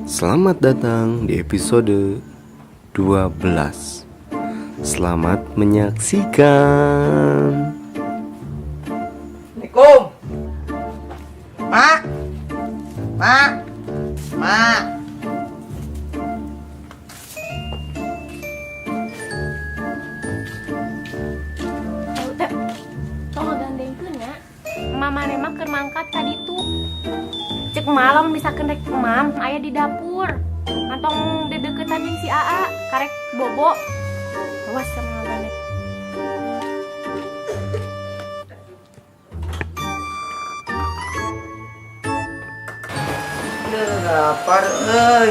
Selamat datang di episode 12. Selamat menyaksikan. Assalamualaikum. Mak. Mak. Mak. Tong ngagandengkeun ya. Mama mah keur mangkat tadi tuh. Cek malam bisa kendek mam aya di dapur. Kantong dedeketan jeung si Aa, karek bobo. Awas sama ngagandeng. Udah lapar euy.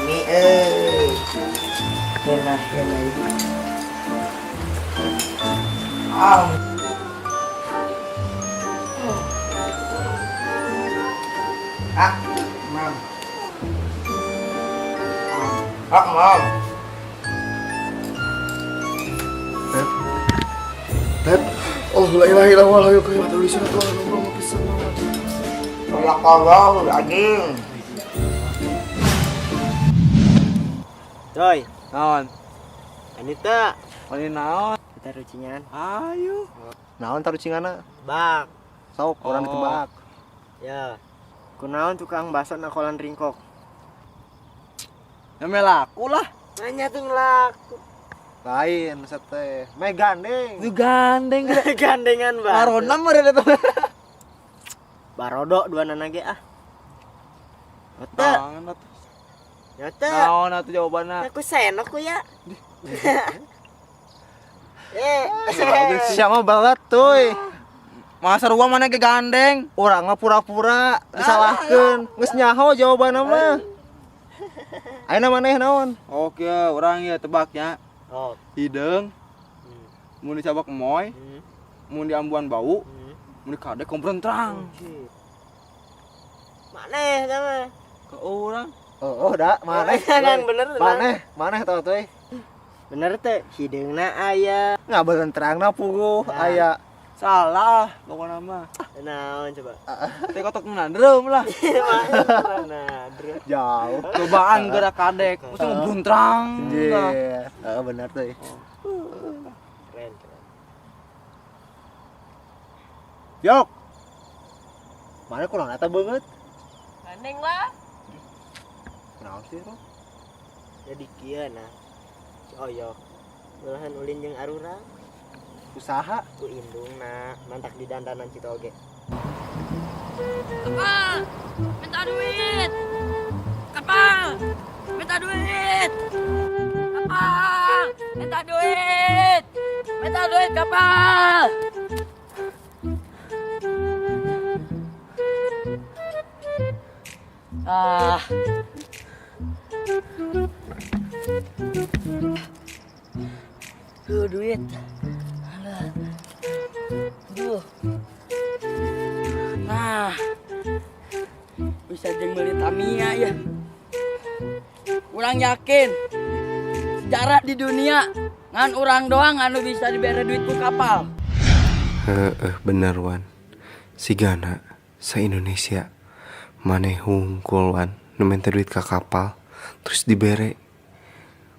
Mie euy. Enak. Mam. Mam. Pep, oh la ilaha illallah wa la ilaha illallah pisan. Tolak Allah anjing. Coy, Naon? Anita, Pani naon? kita rucingan. Ayo. Naon tarucingana? Bak, Sok urang Oh. ditebak. ya. Kunaon tukang bakso nakolan ringkok. Namanya laku lah. Nanya tuh ngelaku. Lain sate. Me gandeng. Itu gandeng. Gandengan bang. Marona mah ada tuh. Barodo dua nana ge ah. Ote, Naon atuh? nyote. Naon atuh jawabanna? Aku senok ku ya. Siapa banget tuh? Masa ruang mana ke gandeng? Urang mah pura-pura disalahkeun. Geus nyaho jawabanna mah. Ayeuna maneh naon? Oke, orang ya tebaknya. Oh. Hidung, mun dicabak moy, Hmm. mun di ambuan bau, Hmm. mun di kadek komprentang. Maneh sama. Ke orang. Oh, da, maneh. Kan bener. Maneh tau teh. Bener teh, hidungna aya. Ngabeun terangna puguh Nah. aya. Salah, pokoknya mah. Naon coba. Teh kotok nandrem lah. Nah, druk. Jauh. Cobaan gerak kadek, mesti ngebruntrang. Iya, bener teh. Keren. Yok. Mana kurang eta banget? Gandeng lah. Kenapa sih, Bro? Jadi kieu nah. Si Oyok. Mulahan ulin jeung arurang. Usaha. Ku indungna mantak di dandanan Cito oge. Kapal, minta duit. Kapal, minta duit. Kapal, minta duit. Minta duit kapal. Ah. Duit. Alah. Duh. Nah, bisa jeung meuli Tamiya ya. Urang yakin sejarah di dunia ngan urang doang anu bisa dibere duit ku kapal. Bener Wan. Sigana sa-Indonesia maneh hungkul Wan nu minta duit ka kapal terus dibere.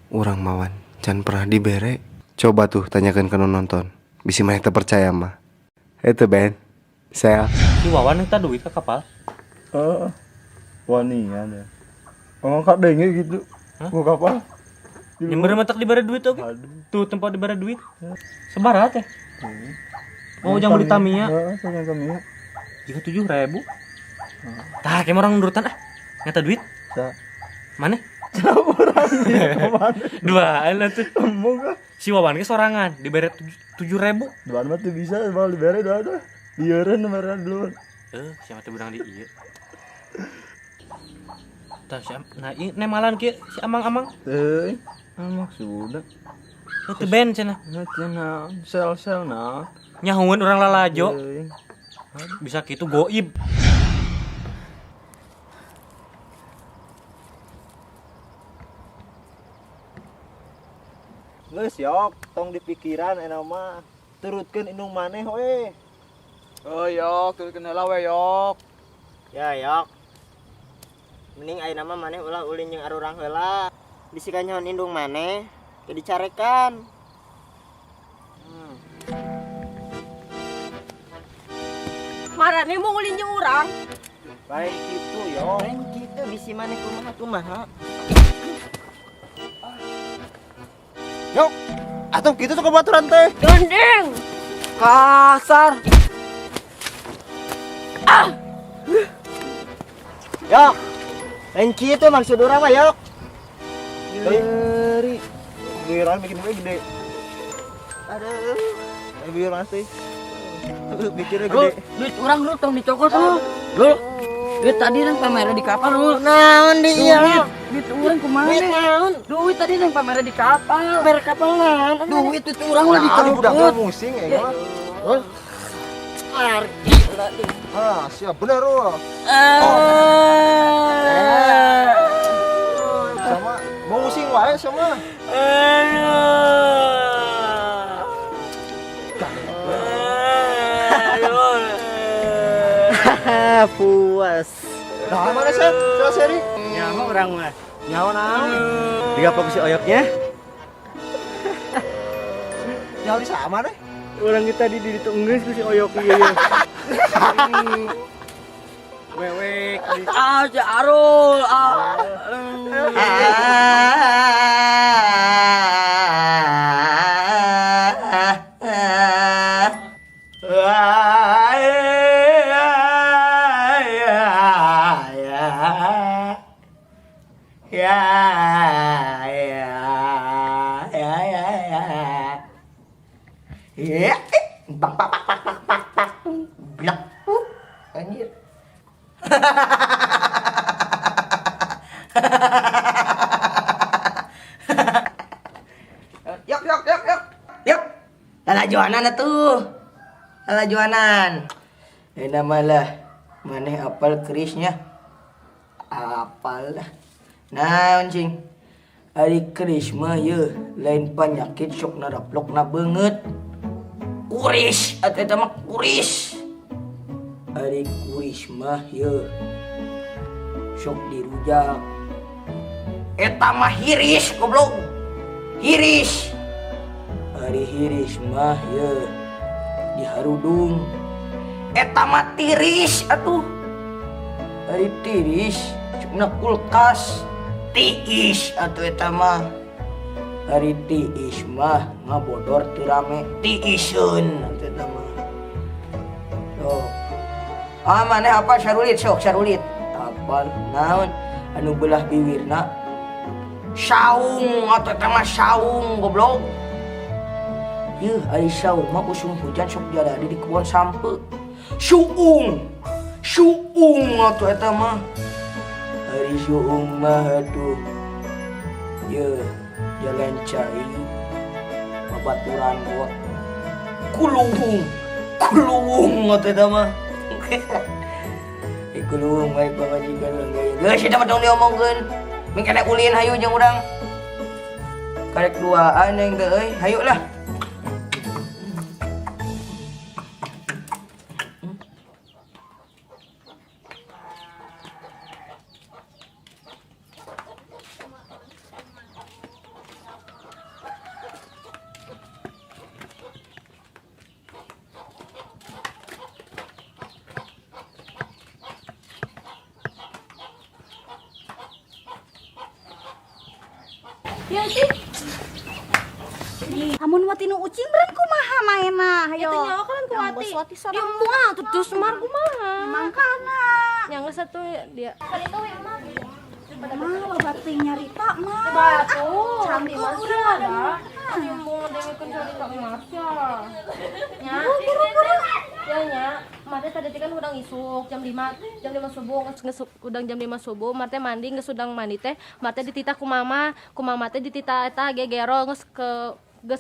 Urang mawan can pernah dibere. Coba tuh tanyakan ke nonton. Bisi maneh teu percaya mah. Itu Ben. Saya Si Wawan minta duit ke kapal. Wanian ya. Ngangkat denge gitu. Hah? Gua kapal. Nyember matak dibere duit oke. Tuh tempat dibere duit. Sebarat ya. Oh jangan beli Tamiya. Heeh, pengen Tamiya. Jika 7.000. Tah kayak orang nurutan ah. Ngata duit. Sa. Mana? Dua lah tuh. Emong ka. Si Wawan ke sorangan dibere 7.000. Doan mah teu bisa mau dibere doa. Dieureuh nomorna dulu. Siapa tuh bilang di iya. Tah si nah ieu nemalan kieu si amang-amang. Teuing. Maksudna. Itu Ben cenah. Cenah sel-sel nah. Nyahueun urang lalajo. Teuing. Bisa kitu goib. Geus yok, tong dipikiran eta mah. Turutkeun indung maneh we. Oh yok, turutkeun heula we yok. Ya yok. Mending ayeuna mah maneh ulah ulin jeung arurang heula. Bisikan nyaon indung maneh, teu dicarekan. Marane mau ngulin jeung urang. Lain kitu yo. Lain kitu bisi maneh kumaha. Yok. Atuh kitu tuh kebaturan teh. Gendeng. Kasar. Yok. Lain kitu maksud urang mah yok. Dari biaran bikin gue gede. Aduh. Biar masih. Bikinnya gede. Duit urang lu tong dicokot lu. Lu. Duit tadi nang pamer di kapal lu. Naon dia? Duit urang kumaha? Duit naon? Duit tadi nang pamer di kapal. Pamer kapal naon? Duit urang lah Nah, budak dicokot. musing ya gua. Arti lah. Ah, siap bener lu. Sama mau musing wae sama. Puas. Nah, mana sih? Coba seri. Nyawa urang mah. Nyawa naon? Digapok si oyoknya. Nyawa di sama deh. Orang kita di ditunggu si oyok ieu. Wewek. Ah, si Arul. Anjir. Yok. Yuk. Lala Johanan atuh. Lala Johanan. Ini malah maneh apal kerisnya. Apal lah. Naon cing? Ari keris mah yeuh lain penyakit sok naraplokna beungeut. Kuris, atuh eta mah kuris. Ari kuris mah yeuh sok dirujak. Eta mah hiris goblok. Hiris. Ari hiris mah yeuh diharudung. Eta mah tiris atuh. Ari tiris cukna kulkas. Tiis atuh eta mah. Ari tiis mah ngabodor teu rame. Tiiseun atuh eta mah. Tuh. Maneh apa sarulit sok sarulit. Apal naon anu belah bibirna? Saung atuh eta mah saung goblok. Yeuh ari saung mah usum hujan sok jalari di kebon sampeu. Suung atuh eta mah. Ari suung mah atuh. Yeuh jalan cai. Babaturan buat. Kuluung atuh eta mah. Kuluung baik pamajikan geus. Geus eta mah tong diomongkeun. Mingkana ulin hayu jeung urang. Karek duaan yang teh euy, hayu lah. Ya sih. Amun wati nu ucing beren kumaha maena hayo. Itu nyawa kan kuati. Dia mual tuh dus mar kumaha. Mangkana. Yang satu dia. Kan itu yang mah. Mah bati nyarita mah. Batu. Cantik Masih ada. Yang mau dengerin cerita Masya. Ya. Ya nya. Mate tadi kan udang isuk jam 5 subuh udang jam 5 subuh mate mandi geus udang mandi teh mate dititah ku mama teh dititah eta gegero geus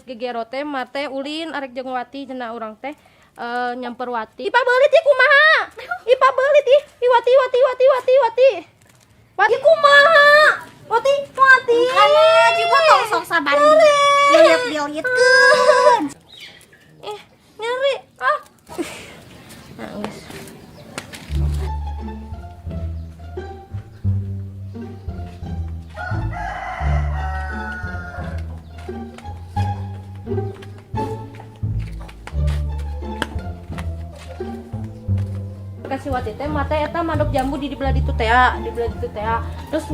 gegero teh mate ulin arek jeung wati cenah urang teh nyamper wati ipa beulit ieu kumaha ipa beulit ih wati kumaha Wati, wati. Kana juga tong sok sabar. Lihat-lihatkeun. Nyeri. Ah. Nah, geus. Kasih wati teh mata eta mandok jambu di belah ditu teh, terus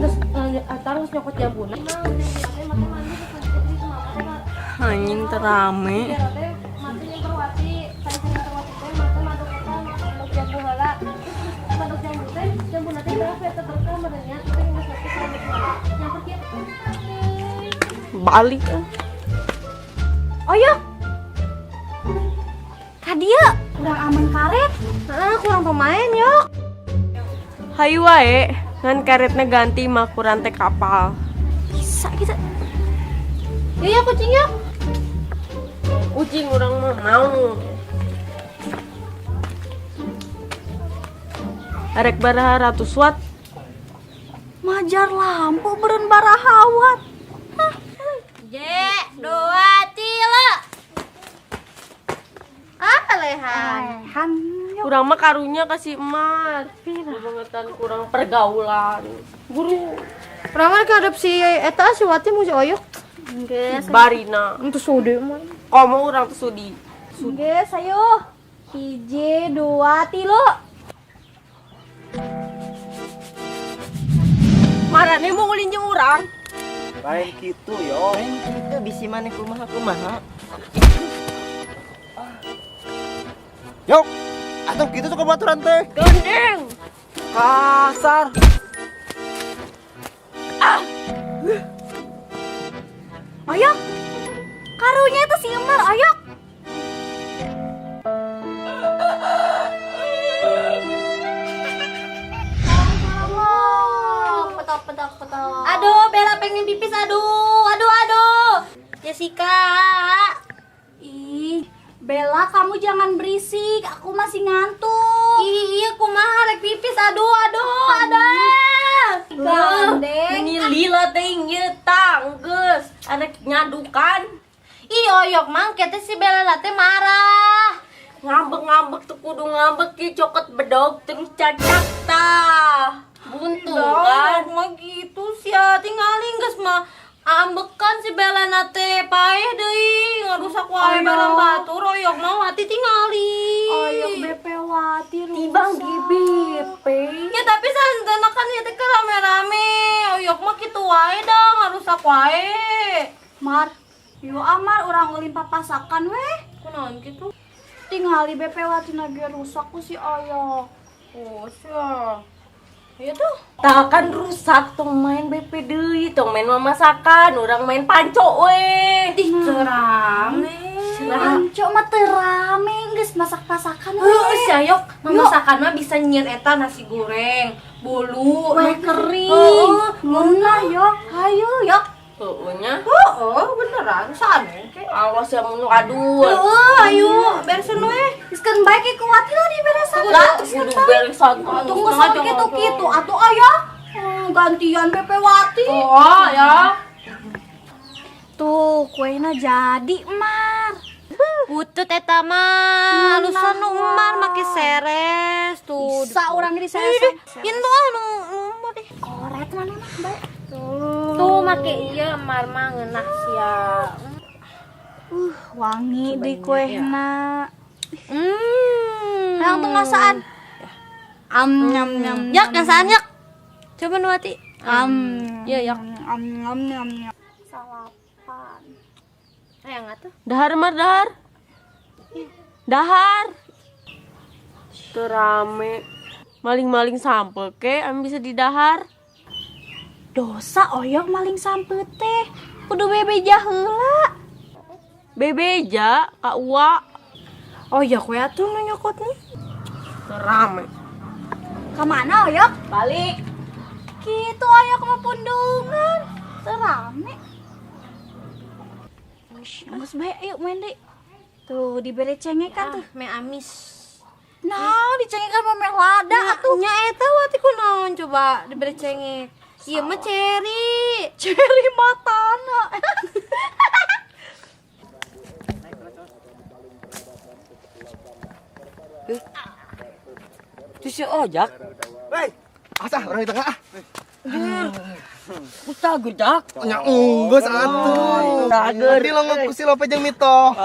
harus nyokot jambuna. Anjing terame. Balik. Oyok. Kadia kurang aman karet. Kurang pemain yok. Hayu wae, ngan karetnya ganti mah kurang teh kapal. Bisa kita. Ya kucing ya. Kucing orang mah mau. Arek baraha 100 watt. Majar lampu beren barahawat. Je, 2, 3. Apa lehan? Kurang mah karunya kasih emas. Bangetan kurang pergaulan. Guru. Kurang mah kadep si eta si Wati mu si Oyok. Geus. Barina. Itu sudi mah. Kamu orang tuh sudi. Geus ayo. 1 2 3. Marane mau ngulin jeung urang. Lain gitu yo. Lain gitu bisi maneh kumaha. Yok, atuh gitu suka baturan teh. Gendeng. Kasar. Oyok. Karunya itu si Emar, Oyok. Petok. Aduh, Bella pengen pipis, aduh. Jessica. Ih, Bella kamu jangan berisik, aku masih ngantuk. Iya, kumaha rek pipis, aduh. Gandeng. Ini lila teh ieu tanggeus, arek nyadukan. Ih, Oyok mang kete si Bella teh marah. Ngambek tuh kudu ngambek ki cokot bedog terus cacak tah. Buntu kan mah gitu sia tinggalin geus mah ambekan si Bella nate paeh deui ngarusak wae barang batur Oyok mah Wati tingali. Oyok BP Wati Tibang di BP. Ya tapi santana kan ya teh rame-rame. Oyok mah kitu wae dah ngarusak wae. Mar, yo Amar orang ulin papasakan weh. Kunaon kitu? Tingali BP Wati nage rusak ku si Oyok. Oh, sia. Iya tuh. Tah kan rusak tong main BP deui, tong main mamasakan, urang main panco we. Ih, rame. Panco mah teu rame geus masak-masakan we. Heeh, si Ayok, mamasakan mah bisa nyieur eta nasi goreng, bolu, mie kering. Ngeunah yok, hayu yok. Heueuh nya. Heeh, beneran sane. Awas ya mun aduh. Ayo beresin we. Geuskeun bae ke Wati lah diberesan. Lah, kudu beresan. Tunggu sampai kitu-kitu atuh aya. Gantian BP Wati. Oh, ya. Tuh, kuena jadi, Mar. Butut eta mah, halusan nu Umar make seres tuh. Bisa urang di seresan. Inu anu Umar deh. Koret mana mah, bae. Tuh make ieu Umar mah ngeunah sia. Wangi deui kuehna. Hayang tuh ngasaan. Nyam. Yak ngasaan yak. Coba nu Wati. Iya yak. Nyam. Salapan. Hayang atuh. Dahar Mar dahar. Teu rame. Maling-maling sampel ke anu bisa didahar. Dosa Oyok maling sampeu teh. Kudu bebeja heula. Bebeja ka Uwa. Oyok we atuh nu nyokotna. Teu rame. Ka mana Oyok? Balik. Kitu Oyok mah pundungan. Teu rame. Geus bae ayo main deui. Tuh dibere cengekan tuh. Me amis. Nah, dicengekan mah meh lada atuh. Nya eta Wati kunaon coba diberi cengek. Iya mah Cherry. Ceri matana. Itu si ojak. Hei, asa orang di tengah ah. Kustagu jak. Nya unggus atuh. Dager. Di longok ku si Lope jeung Mito.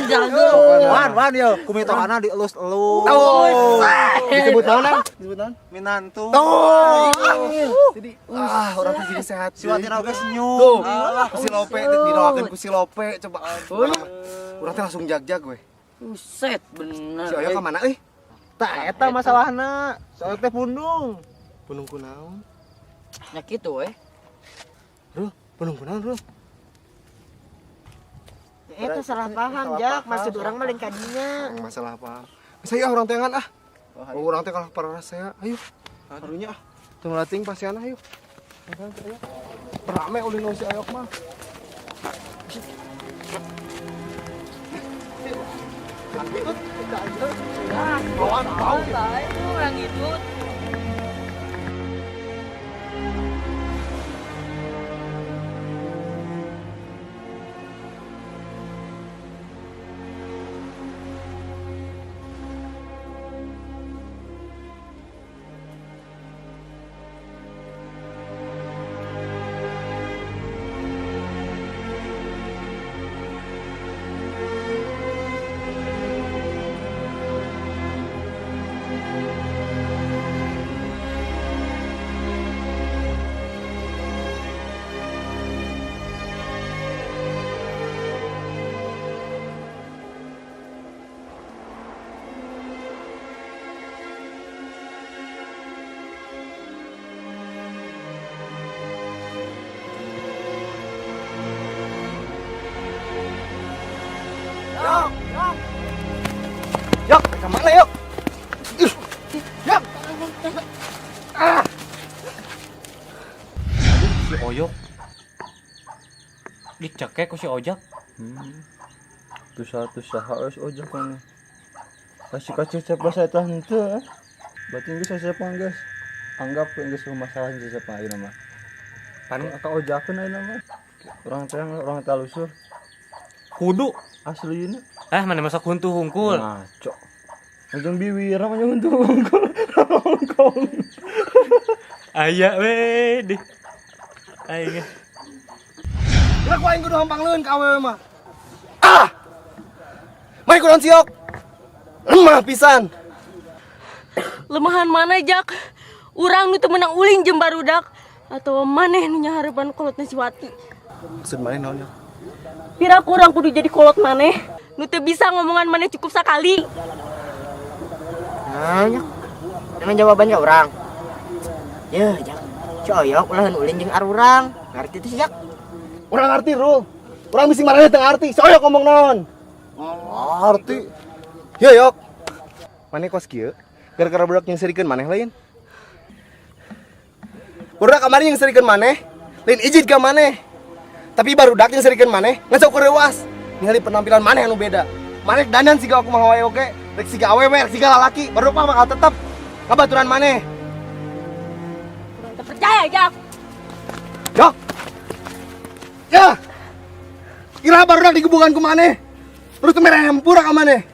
Jago. Wan yo, kumitokana dielus-elus. Oh. Disebut naon, Nang? Disebut naon? Minantu. Tuh. Jadi orang teh jadi sehat. Si Watina oge senyum. Tuh, ku si Lope didoakeun ku si Lope coba. Urang teh langsung jag-jag we. Buset bener. Si Oyo ka mana euy? Tah eta masalahna. Soalnya teh pundung. Pundung kunaon? Ya kitu we. Ruh, pundung kunaon, Ruh? Eta salah paham, Jak. Maksud orang mah lain kadinya. Masalah apa? Saya orang tengan ah. Orang teh kalah parah saya. Ayo. Harunya ah. Teu ngelating pasiana ayo. Rame ulin si Ayok mah. Orang itu. Yok, ke mana yuk? Yok. Si Oyok. Dicekek ku si Ojak. Tusaha harus ojak kan. Kasih siapa saya tah henteu. Berarti geus siapa geus. Anggap geus masalah siapa ayeuna mah. Pan ka ojakeun ayeuna mah. Orang teh lusur. Kudu. Aslinya. Mana masak huntu hungkul. Ngaco. Anjing biwira mah jeung hungkul. Hongkong. Aya we deh. Aya. Lah ku aing kudu hampangleun ka awewe mah. Ah! Mai kunaon siok? Lemah pisan. Lemahan mana Jak? Urang nu teu meunang uling jeung barudak atau maneh nu nya harapan kolotna si Wati. Maksud mana naon ya? Pira kurang kudu jadi kolot maneh nu teu bisa ngomongan maneh cukup sakali. Nanya. Emang jawabannya orang. Ya, Jak. Coyok ulahan ulin jeung arurang. Ngarti teh si Jak. Urang arti, Rul. Urang bisi marane teu arti. Soyok ngomong naon? Arti. Ya, Yok. Maneh kos kieu gara-gara budak yang serikeun maneh lain. Budak kamari yang serikeun maneh, lain izin ka maneh. Tapi barudak yang serikeun maneh ngasok reuas. Ningali penampilan maneh anu beda. Maneh dandan siga aku mah wae oge, rek siga awewe, rek siga lalaki, baru mah bakal tetep kabaturan maneh. Urang teu percaya Jak. Yok. Ya. Kira barudak digebukan ku maneh. Terus teu mere hampura ka maneh.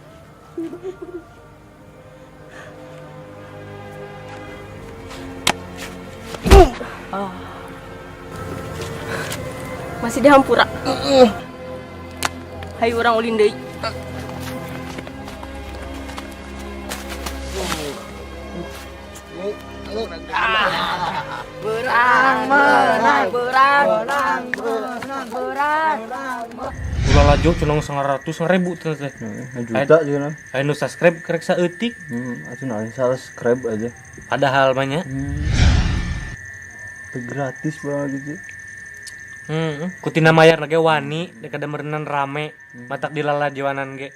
Masih dihampura. Hayu urang ulin deui. Berang menang, berang. Ulah laju cenong 900.000 teh teh. Juta jeung. Aya nu subscribe karek saeutik. Atuh subscribe aja. Padahal mah nya. Gratis banget gitu. Kutina mayar lagi wani, dek ada merenan rame, matak dilalajuanan ge.